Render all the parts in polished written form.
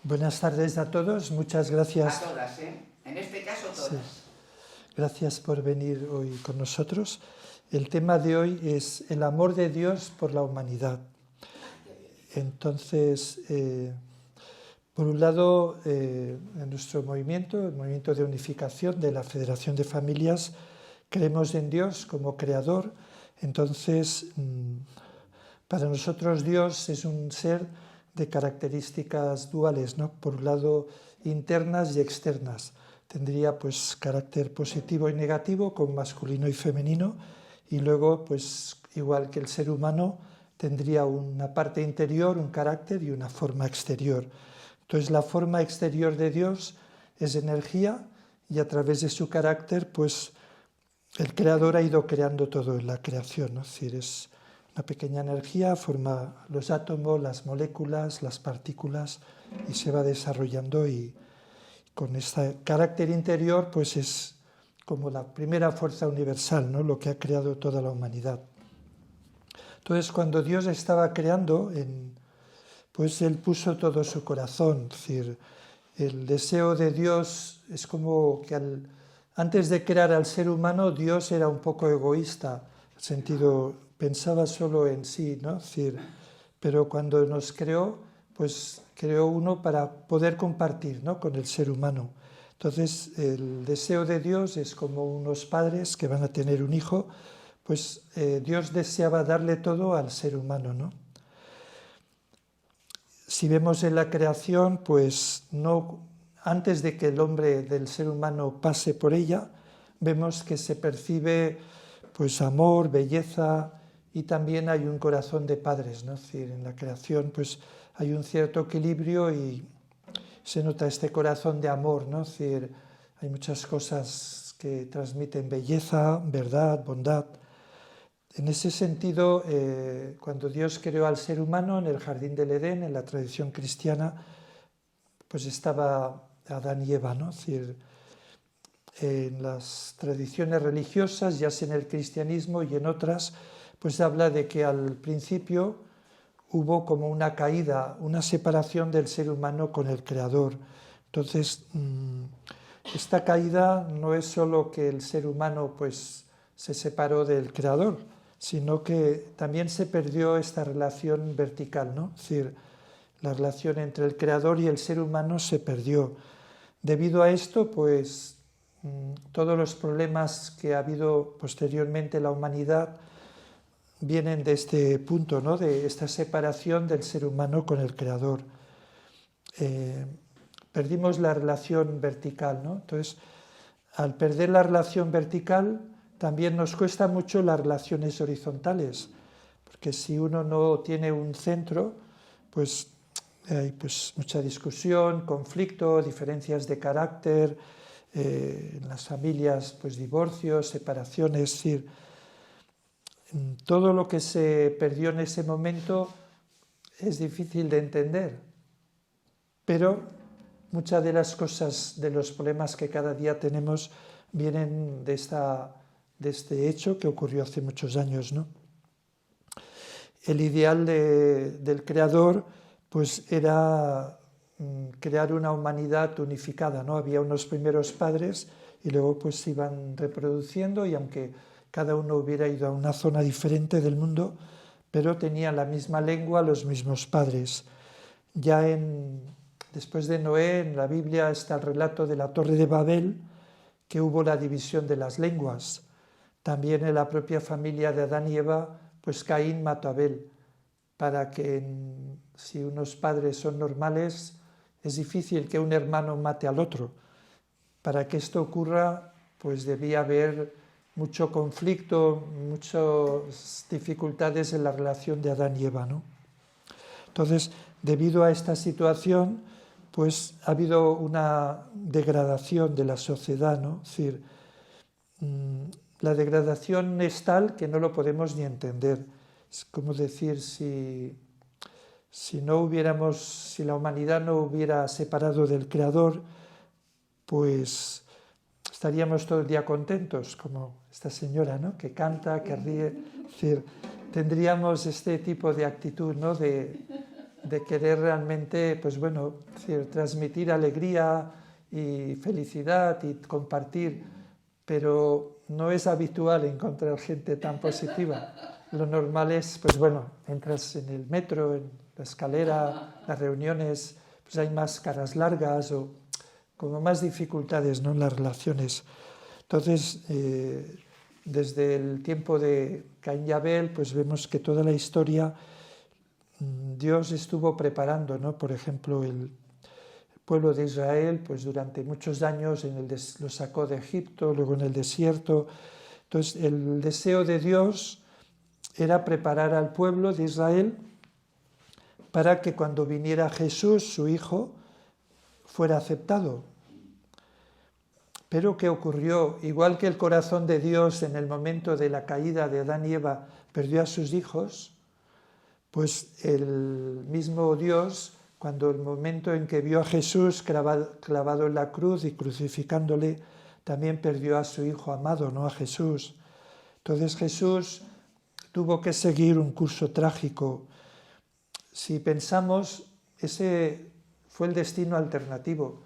Buenas tardes a todos, muchas gracias. A todas, ¿eh? En este caso todas. Sí. Gracias por venir hoy con nosotros. El tema de hoy es el amor de Dios por la humanidad. Entonces, por un lado, en nuestro movimiento, el movimiento de unificación de la Federación de Familias, creemos en Dios como creador. Entonces, para nosotros Dios es un ser de características duales, ¿no? Por un lado, internas y externas. Tendría pues carácter positivo y negativo, con masculino y femenino, y luego, pues igual que el ser humano, tendría una parte interior, un carácter y una forma exterior. Entonces la forma exterior de Dios es energía, y a través de su carácter, pues el creador ha ido creando todo en la creación, ¿no? Es decir, es una pequeña energía, forma los átomos, las moléculas, las partículas, y se va desarrollando, y con este carácter interior pues es como la primera fuerza universal, ¿no? Lo que ha creado toda la humanidad. Entonces, cuando Dios estaba creando, pues Él puso todo su corazón. Es decir, el deseo de Dios es como que antes de crear al ser humano, Dios era un poco egoísta, en el sentido, pensaba solo en sí, ¿no? Es decir, pero cuando nos creó, pues creó uno para poder compartir, ¿no? Con el ser humano. Entonces, el deseo de Dios es como unos padres que van a tener un hijo, pues Dios deseaba darle todo al ser humano, ¿no? Si vemos en la creación, pues no, antes de que el hombre del ser humano pase por ella, vemos que se percibe pues amor, belleza, y también hay un corazón de padres, ¿no? Es decir, en la creación pues hay un cierto equilibrio y se nota este corazón de amor, ¿no? Es decir, hay muchas cosas que transmiten belleza, verdad, bondad. En ese sentido, cuando Dios creó al ser humano en el jardín del Edén, en la tradición cristiana, pues estaba Adán y Eva, ¿no? Es decir, en las tradiciones religiosas, ya sea en el cristianismo y en otras, pues habla de que al principio hubo como una caída, una separación del ser humano con el Creador. Entonces, esta caída no es solo que el ser humano pues se separó del Creador, sino que también se perdió esta relación vertical, ¿no? Es decir, la relación entre el Creador y el ser humano se perdió. Debido a esto, pues todos los problemas que ha habido posteriormente en la humanidad vienen de este punto, ¿no? De esta separación del ser humano con el Creador. Perdimos la relación vertical, ¿no? Entonces, al perder la relación vertical, también nos cuesta mucho las relaciones horizontales, porque si uno no tiene un centro, pues hay pues mucha discusión, conflicto, diferencias de carácter, en las familias pues divorcios, separaciones, es decir, todo lo que se perdió en ese momento es difícil de entender, pero muchas de las cosas, de los problemas que cada día tenemos, vienen de este hecho que ocurrió hace muchos años, ¿no? El ideal del creador pues era crear una humanidad unificada, ¿no? Había unos primeros padres y luego pues se iban reproduciendo, y aunque cada uno hubiera ido a una zona diferente del mundo, pero tenían la misma lengua, los mismos padres. Ya después de Noé, en la Biblia está el relato de la Torre de Babel, que hubo la división de las lenguas. También en la propia familia de Adán y Eva, pues Caín mató a Abel, para que si unos padres son normales, es difícil que un hermano mate al otro. Para que esto ocurra, pues debía haber mucho conflicto, muchas dificultades en la relación de Adán y Eva, ¿no? Entonces, debido a esta situación, pues ha habido una degradación de la sociedad, ¿no? Es decir, la degradación es tal que no lo podemos ni entender. Es como decir, si la humanidad no hubiera separado del Creador, pues estaríamos todo el día contentos, como esta señora, ¿no? Que canta, que ríe. Es decir, tendríamos este tipo de actitud, ¿no? De de querer realmente, pues bueno, transmitir alegría y felicidad y compartir, pero no es habitual encontrar gente tan positiva. Lo normal es, pues bueno, entras en el metro, en la escalera, las reuniones, pues hay más caras largas o como más dificultades, ¿no?, en las relaciones. Entonces, desde el tiempo de Caín y Abel, pues vemos que toda la historia Dios estuvo preparando, ¿no? Por ejemplo, el pueblo de Israel, pues durante muchos años lo sacó de Egipto, luego en el desierto. Entonces, el deseo de Dios era preparar al pueblo de Israel para que cuando viniera Jesús, su hijo, fuera aceptado. Pero ¿qué ocurrió? Igual que el corazón de Dios en el momento de la caída de Adán y Eva perdió a sus hijos, pues el mismo Dios, cuando el momento en que vio a Jesús clavado en la cruz y crucificándole, también perdió a su hijo amado, no a Jesús. Entonces Jesús tuvo que seguir un curso trágico. Si pensamos, ese fue el destino alternativo.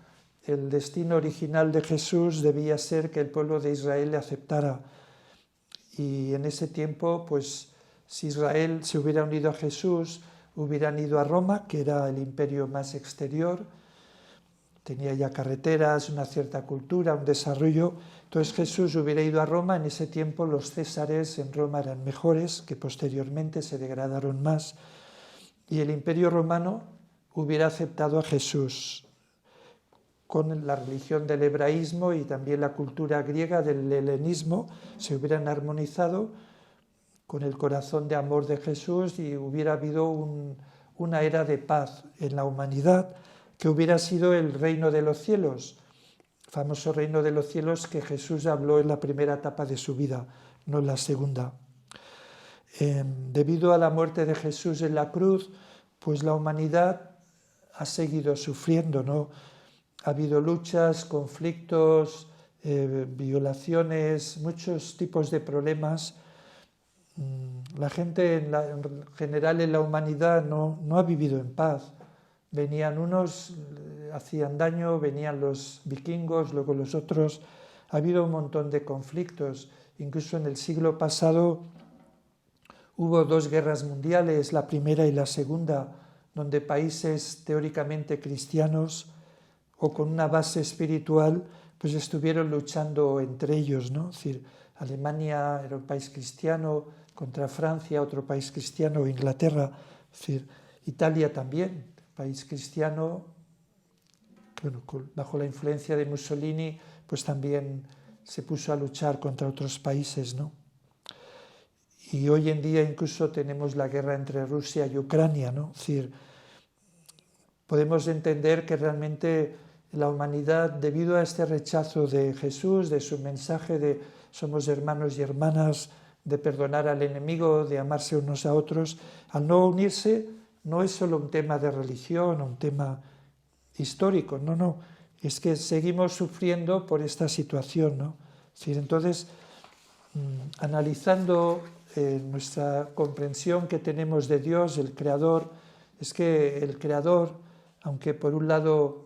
El destino original de Jesús debía ser que el pueblo de Israel le aceptara. Y en ese tiempo, pues, si Israel se hubiera unido a Jesús, hubieran ido a Roma, que era el imperio más exterior, tenía ya carreteras, una cierta cultura, un desarrollo. Entonces Jesús hubiera ido a Roma. En ese tiempo los césares en Roma eran mejores, que posteriormente se degradaron más. Y el imperio romano hubiera aceptado a Jesús, con la religión del hebraísmo y también la cultura griega del helenismo, se hubieran armonizado con el corazón de amor de Jesús y hubiera habido una era de paz en la humanidad, que hubiera sido el reino de los cielos, el famoso reino de los cielos que Jesús habló en la primera etapa de su vida, no en la segunda. Debido a la muerte de Jesús en la cruz, pues la humanidad ha seguido sufriendo, ¿no? Ha habido luchas, conflictos, violaciones, muchos tipos de problemas. La gente en general en la humanidad no ha vivido en paz. Venían unos, hacían daño, venían los vikingos, luego los otros. Ha habido un montón de conflictos. Incluso en el siglo pasado hubo 2 guerras mundiales, la primera y la segunda, donde países teóricamente cristianos o con una base espiritual, pues estuvieron luchando entre ellos, ¿no? Es decir, Alemania era un país cristiano contra Francia, otro país cristiano, Inglaterra, es decir, Italia también, país cristiano, bueno, bajo la influencia de Mussolini, pues también se puso a luchar contra otros países, ¿no? Y hoy en día incluso tenemos la guerra entre Rusia y Ucrania, ¿no? Es decir, podemos entender que realmente la humanidad, debido a este rechazo de Jesús, de su mensaje de somos hermanos y hermanas, de perdonar al enemigo, de amarse unos a otros, al no unirse, no es solo un tema de religión o un tema histórico, no, es que seguimos sufriendo por esta situación, ¿no? Es decir, entonces, analizando nuestra comprensión que tenemos de Dios, el Creador, es que el Creador, aunque por un lado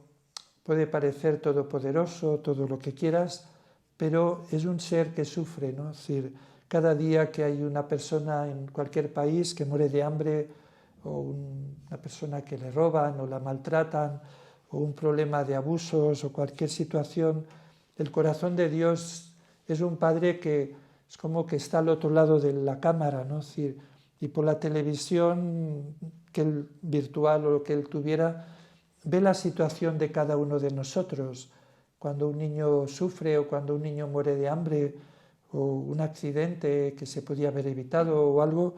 puede parecer todopoderoso, todo lo que quieras, pero es un ser que sufre, ¿no? Es decir, cada día que hay una persona en cualquier país que muere de hambre, o una persona que le roban o la maltratan, o un problema de abusos o cualquier situación, el corazón de Dios es un Padre que es como que está al otro lado de la cámara, ¿no? Es decir, y por la televisión que él, virtual o lo que él tuviera, ve la situación de cada uno de nosotros. Cuando un niño sufre o cuando un niño muere de hambre o un accidente que se podía haber evitado o algo,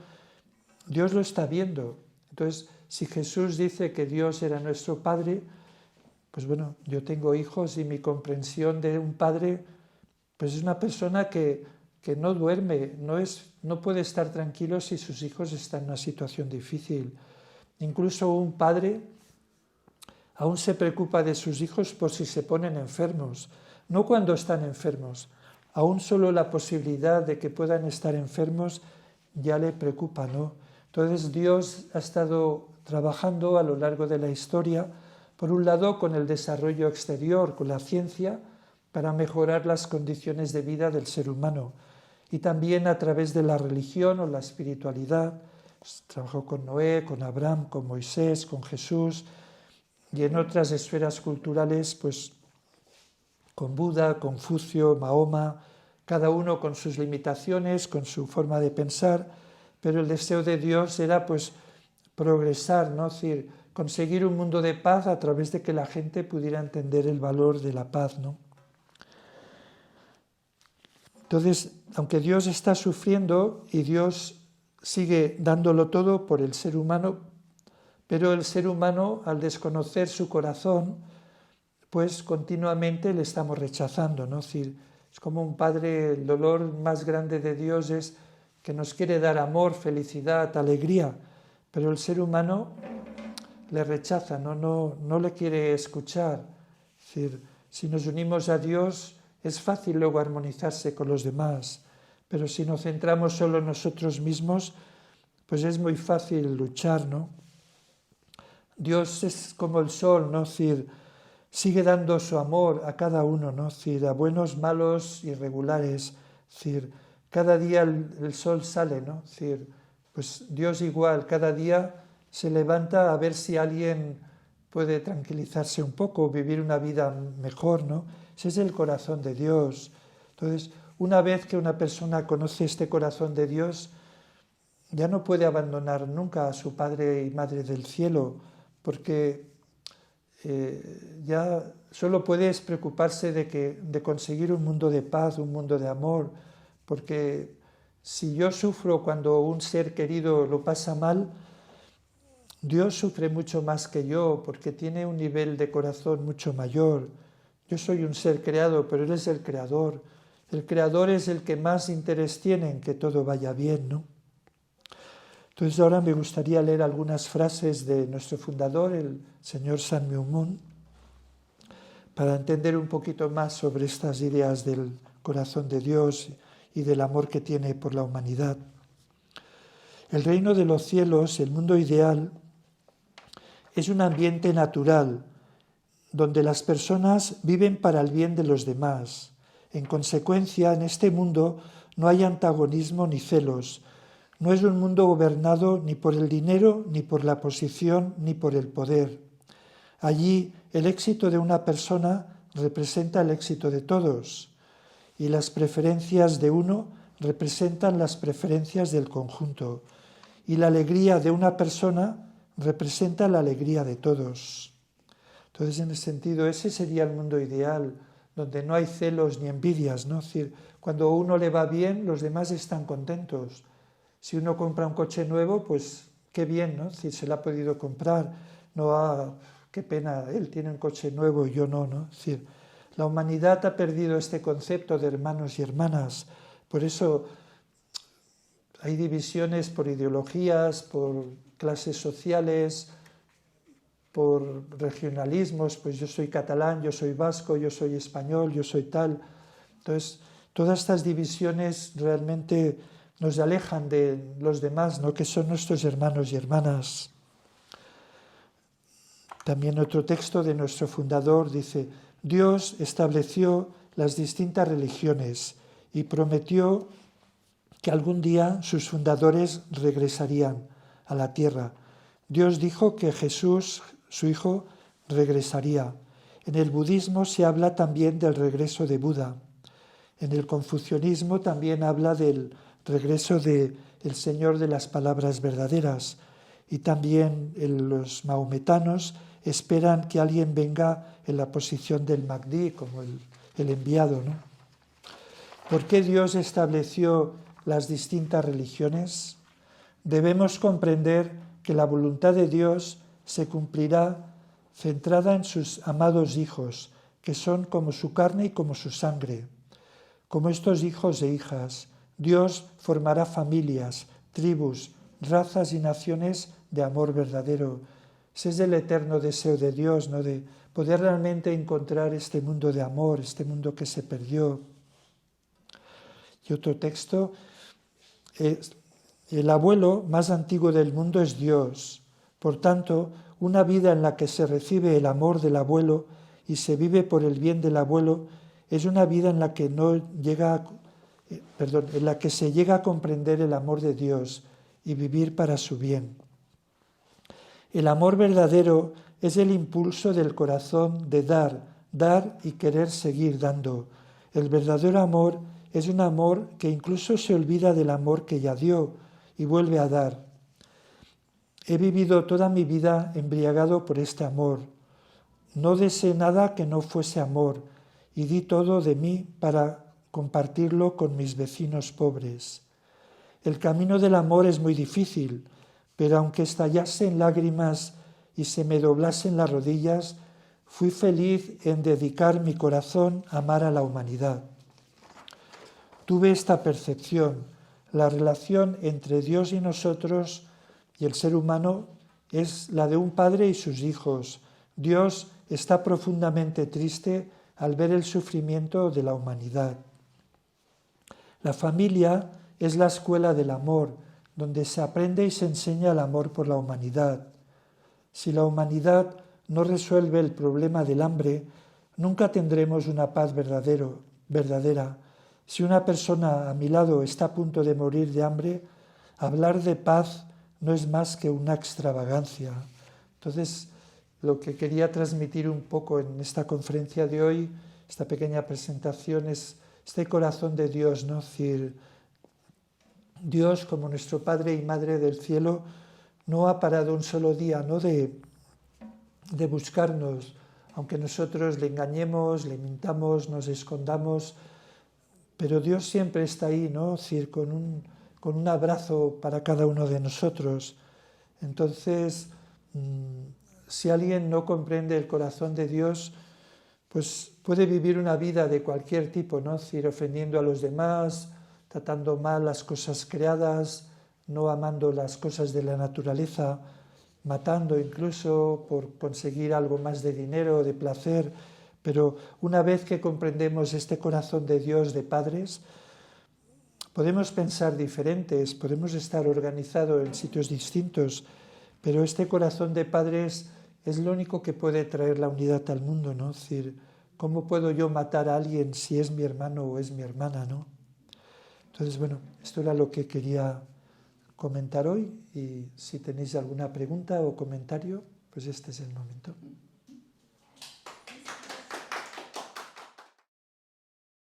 Dios lo está viendo. Entonces, si Jesús dice que Dios era nuestro Padre, pues bueno, yo tengo hijos y mi comprensión de un padre, pues es una persona que no duerme, no puede estar tranquilo si sus hijos están en una situación difícil. Incluso un padre aún se preocupa de sus hijos por si se ponen enfermos, no cuando están enfermos, aún solo la posibilidad de que puedan estar enfermos ya le preocupa, ¿no? Entonces Dios ha estado trabajando a lo largo de la historia, por un lado con el desarrollo exterior, con la ciencia, para mejorar las condiciones de vida del ser humano, y también a través de la religión o la espiritualidad. Trabajó con Noé, con Abraham, con Moisés, con Jesús, y en otras esferas culturales, pues con Buda, Confucio, Mahoma, cada uno con sus limitaciones, con su forma de pensar, pero el deseo de Dios era pues progresar, ¿no? Es decir, conseguir un mundo de paz a través de que la gente pudiera entender el valor de la paz, ¿no? Entonces, aunque Dios está sufriendo y Dios sigue dándolo todo por el ser humano, pero el ser humano, al desconocer su corazón, pues continuamente le estamos rechazando, ¿no? Es decir, es como un padre, el dolor más grande de Dios es que nos quiere dar amor, felicidad, alegría, pero el ser humano le rechaza, no le quiere escuchar. Es decir, si nos unimos a Dios, es fácil luego armonizarse con los demás, pero si nos centramos solo en nosotros mismos, pues es muy fácil luchar, ¿no? Dios es como el sol, ¿no? Es decir, sigue dando su amor a cada uno, ¿no? Es decir, a buenos, malos, irregulares. Es decir, cada día el sol sale, ¿no? Es decir, pues Dios igual, cada día se levanta a ver si alguien puede tranquilizarse un poco, vivir una vida mejor, ¿no? Ese es el corazón de Dios. Entonces, una vez que una persona conoce este corazón de Dios, ya no puede abandonar nunca a su Padre y Madre del cielo, porque ya solo puedes preocuparse de conseguir un mundo de paz, un mundo de amor, porque si yo sufro cuando un ser querido lo pasa mal, Dios sufre mucho más que yo, porque tiene un nivel de corazón mucho mayor. Yo soy un ser creado, pero Él es el creador. El creador es el que más interés tiene en que todo vaya bien, ¿no? Entonces ahora me gustaría leer algunas frases de nuestro fundador, el señor San Myung-moon, para entender un poquito más sobre estas ideas del corazón de Dios y del amor que tiene por la humanidad. El reino de los cielos, el mundo ideal, es un ambiente natural donde las personas viven para el bien de los demás. En consecuencia, en este mundo no hay antagonismo ni celos. No es un mundo gobernado ni por el dinero, ni por la posición, ni por el poder. Allí el éxito de una persona representa el éxito de todos y las preferencias de uno representan las preferencias del conjunto y la alegría de una persona representa la alegría de todos. Entonces, en ese sentido, ese sería el mundo ideal, donde no hay celos ni envidias, ¿no? Es decir, cuando a uno le va bien, los demás están contentos. Si uno compra un coche nuevo, pues qué bien, ¿no? Es decir, se lo ha podido comprar. No, qué pena, él tiene un coche nuevo y yo no, ¿no? Es decir, la humanidad ha perdido este concepto de hermanos y hermanas. Por eso hay divisiones por ideologías, por clases sociales, por regionalismos, pues yo soy catalán, yo soy vasco, yo soy español, yo soy tal. Entonces, todas estas divisiones realmente nos alejan de los demás, ¿no? Que son nuestros hermanos y hermanas. También otro texto de nuestro fundador dice: Dios estableció las distintas religiones y prometió que algún día sus fundadores regresarían a la tierra. Dios dijo que Jesús, su Hijo, regresaría. En el budismo se habla también del regreso de Buda. En el confucianismo también habla del regreso del Señor de las palabras verdaderas. Y también los mahometanos esperan que alguien venga en la posición del Mahdi, como el enviado, ¿no? ¿Por qué Dios estableció las distintas religiones? Debemos comprender que la voluntad de Dios se cumplirá centrada en sus amados hijos, que son como su carne y como su sangre. Como estos hijos e hijas, Dios formará familias, tribus, razas y naciones de amor verdadero. Ese es el eterno deseo de Dios, ¿no? De poder realmente encontrar este mundo de amor, este mundo que se perdió. Y otro texto, el abuelo más antiguo del mundo es Dios. Por tanto, una vida en la que se recibe el amor del abuelo y se vive por el bien del abuelo es una vida en la que en la que se llega a comprender el amor de Dios y vivir para su bien. El amor verdadero es el impulso del corazón de dar y querer seguir dando. El verdadero amor es un amor que incluso se olvida del amor que ya dio y vuelve a dar. He vivido toda mi vida embriagado por este amor. No deseé nada que no fuese amor y di todo de mí para compartirlo con mis vecinos pobres. El camino del amor es muy difícil, pero aunque estallase en lágrimas y se me doblasen las rodillas, fui feliz en dedicar mi corazón a amar a la humanidad. Tuve esta percepción: la relación entre Dios y nosotros y el ser humano es la de un padre y sus hijos. Dios está profundamente triste al ver el sufrimiento de la humanidad. La familia es la escuela del amor, donde se aprende y se enseña el amor por la humanidad. Si la humanidad no resuelve el problema del hambre, nunca tendremos una paz verdadera. Si una persona a mi lado está a punto de morir de hambre, hablar de paz no es más que una extravagancia. Entonces, lo que quería transmitir un poco en esta conferencia de hoy, esta pequeña presentación, es este corazón de Dios, ¿no? Es decir, Dios, como nuestro Padre y Madre del cielo, no ha parado un solo día, ¿no?, de buscarnos, aunque nosotros le engañemos, le mintamos, nos escondamos, pero Dios siempre está ahí, ¿no? Es decir, con un abrazo para cada uno de nosotros. Entonces, si alguien no comprende el corazón de Dios, pues puede vivir una vida de cualquier tipo, ¿no? Es decir, ofendiendo a los demás, tratando mal las cosas creadas, no amando las cosas de la naturaleza, matando incluso por conseguir algo más de dinero, de placer. Pero una vez que comprendemos este corazón de Dios, de padres, podemos pensar diferentes, podemos estar organizados en sitios distintos, pero este corazón de padres es lo único que puede traer la unidad al mundo, ¿no? Es decir, ¿cómo puedo yo matar a alguien si es mi hermano o es mi hermana, ¿no? Entonces, bueno, esto era lo que quería comentar hoy, y si tenéis alguna pregunta o comentario, pues este es el momento.